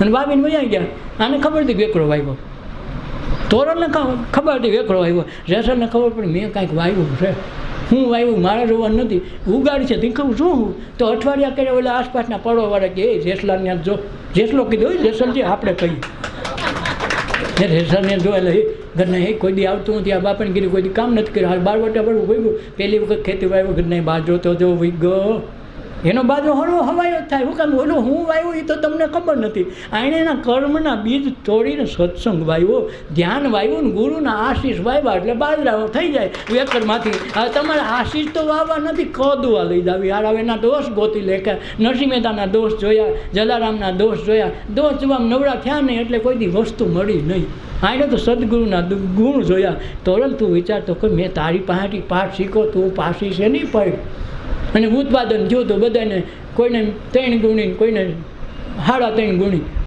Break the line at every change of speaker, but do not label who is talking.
અને વાવીને વહી ગયા. આને ખબર હતી વેકરો વાવ્યો, તોરણને ખબર હતી વેકરો વાવ્યો, રેસરને ખબર પડી મેં કાંઈક વાવ્યું છે. હું વાવ્યું મારા જોવાનું નથી, ઉગાડી છે તે કહું શું હું તો અઠવાડિયા કર્યા ઓલા આસપાસના પડોવાળા કે એ જેસલાને જો જેસલો કીધું હોય જેસલજી આપણે કહીએ રેસરને જો એટલે ઘરના એ કોઈ દી આવતું નથી. આ બાપાને કીધું કોઈ દી કામ નથી કર્યું. હાલ 12 વટા પડવું વહી ગયું. પહેલી વખત ખેતી વાવ્યું ઘરના બાજરો તો જો વહી ગયો, એનો બાજરો હળવો હવાયો થાય. હું કામ ઓલો હું વાવ્યું એ તો તમને ખબર નથી. આણે એના કર્મના બીજ તોડીને સત્સંગ વાવ્યો, ધ્યાન વાવ્યું ને ગુરુના આશીષ વાવ્યા એટલે બાજરાઓ થઈ જાય વેકરમાંથી. હવે તમારે આશીષ તો વાવવા નથી, કદવા લઈ જાવી. હાર હવે એના દોષ ગોતી લે કે નરસિંહ મહેતાના દોષ જોયા, જલારામના દોષ જોયા, દોષ જોવા નવરા થયા નહીં એટલે કોઈ દી વસ્તુ મળી નહીં. આને તો સદગુરુના ગુણ જોયા. તોરલ તું વિચારતો કે મેં તારી પાસેથી પાઠ શીખો, તું પાછી છે નહીં પડ. અને ઉત્પાદન જોતું બધાને, કોઈને 3 ગુણી, કોઈને 3.5 ગુણી.